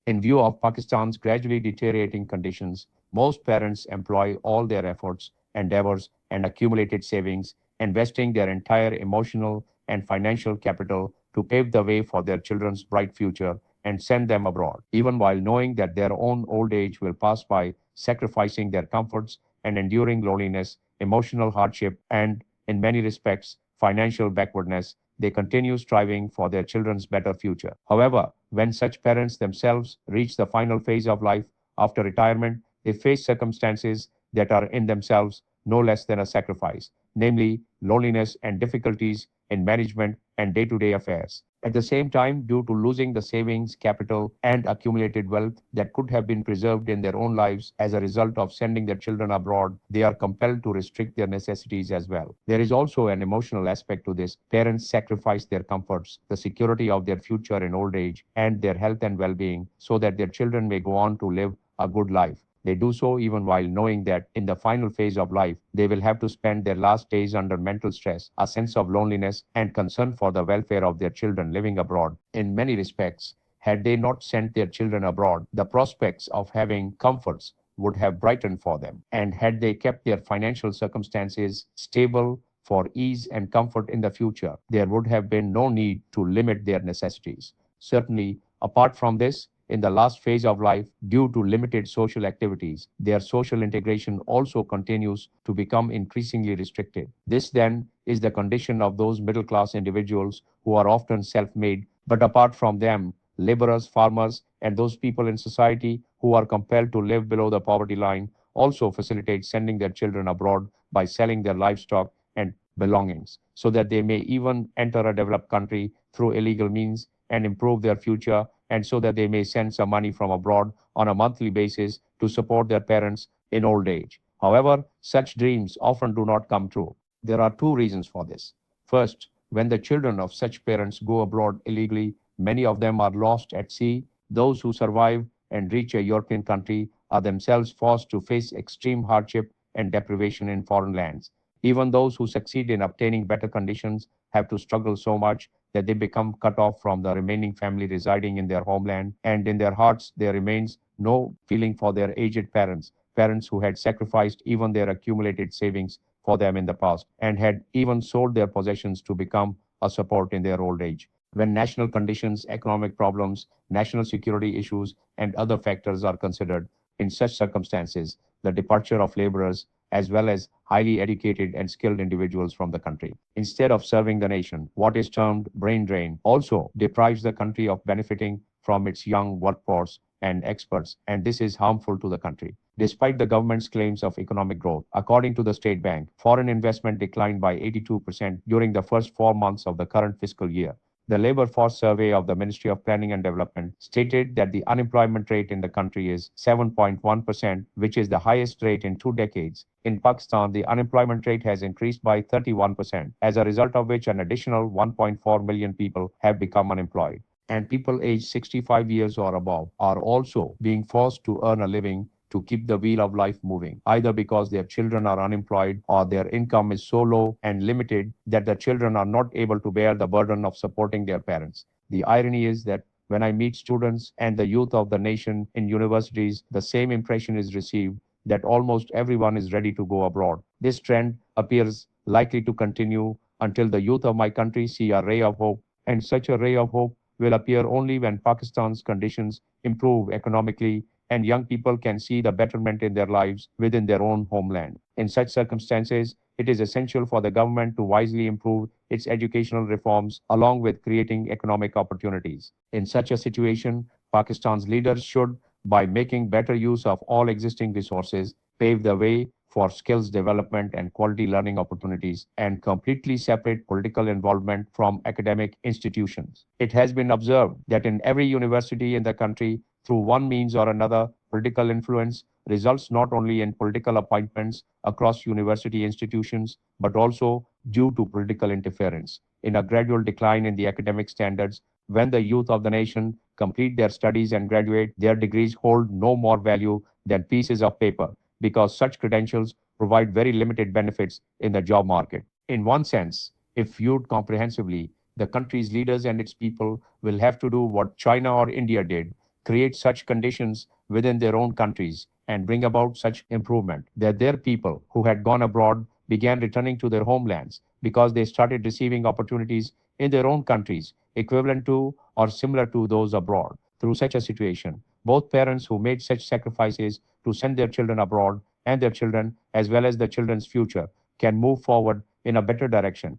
In view of Pakistan's gradually deteriorating conditions, most parents employ all their efforts, endeavors, and accumulated savings, investing their entire emotional and financial capital to pave the way for their children's bright future and send them abroad, even while knowing that their own old age will pass by, sacrificing their comforts and enduring loneliness, emotional hardship, and, in many respects, financial backwardness. They continue striving for their children's better future. However, when such parents themselves reach the final phase of life after retirement, they face circumstances that are in themselves no less than a sacrifice, namely loneliness and difficulties in management and day to day affairs. At the same time, due to losing the savings, capital, and accumulated wealth that could have been preserved in their own lives as a result of sending their children abroad, they are compelled to restrict their necessities as well. There is also an emotional aspect to this. Parents sacrifice their comforts, the security of their future in old age, and their health and well being so that their children may go on to live a good life. They do so even while knowing that in the final phase of life, they will have to spend their last days under mental stress, a sense of loneliness, and concern for the welfare of their children living abroad. In many respects, had they not sent their children abroad, the prospects of having comforts would have brightened for them. And had they kept their financial circumstances stable for ease and comfort in the future, there would have been no need to limit their necessities. Certainly, apart from this, in the last phase of life, due to limited social activities, their social integration also continues to become increasingly restricted. This then is the condition of those middle class individuals who are often self made, but apart from them, laborers, farmers, and those people in society who are compelled to live below the poverty line also facilitate sending their children abroad by selling their livestock and belongings so that they may even enter a developed country through illegal means and improve their future, and so that they may send some money from abroad on a monthly basis to support their parents in old age. However, such dreams often do not come true. There are two reasons for this. First, when the children of such parents go abroad illegally, many of them are lost at sea. Those who survive and reach a European country are themselves forced to face extreme hardship and deprivation in foreign lands. Even those who succeed in obtaining better conditions have to struggle so much that they become cut off from the remaining family residing in their homeland, and in their hearts there remains no feeling for their aged parents, parents who had sacrificed even their accumulated savings for them in the past, and had even sold their possessions to become a support in their old age. When national conditions, economic problems, national security issues, and other factors are considered, in such circumstances, the departure of laborers as well as highly educated and skilled individuals from the country, instead of serving the nation, what is termed brain drain, also deprives the country of benefiting from its young workforce and experts, and this is harmful to the country. Despite the government's claims of economic growth, according to the State Bank, foreign investment declined by 82% during the first 4 months of the current fiscal year. The labor force survey of the Ministry of Planning and Development stated that the unemployment rate in the country is 7.1%, which is the highest rate in 2 decades. In Pakistan, the unemployment rate has increased by 31%, as a result of which an additional 1.4 million people have become unemployed. And people aged 65 years or above are also being forced to earn a living to keep the wheel of life moving, either because their children are unemployed or their income is so low and limited that the children are not able to bear the burden of supporting their parents. The irony is that when I meet students and the youth of the nation in universities, the same impression is received that almost everyone is ready to go abroad. This trend appears likely to continue until the youth of my country see a ray of hope, and such a ray of hope will appear only when Pakistan's conditions improve economically and young people can see the betterment in their lives within their own homeland. In such circumstances, it is essential for the government to wisely improve its educational reforms along with creating economic opportunities. In such a situation, Pakistan's leaders should, by making better use of all existing resources, pave the way for skills development and quality learning opportunities, and completely separate political involvement from academic institutions. It has been observed that in every university in the country, through one means or another, political influence results not only in political appointments across university institutions, but also due to political interference in a gradual decline in the academic standards. When the youth of the nation complete their studies and graduate, their degrees hold no more value than pieces of paper because such credentials provide very limited benefits in the job market. In one sense, if viewed comprehensively, the country's leaders and its people will have to do what China or India did, create such conditions within their own countries and bring about such improvement that their people who had gone abroad began returning to their homelands because they started receiving opportunities in their own countries equivalent to or similar to those abroad. Through such a situation, both parents who made such sacrifices to send their children abroad and their children, as well as the children's future, can move forward in a better direction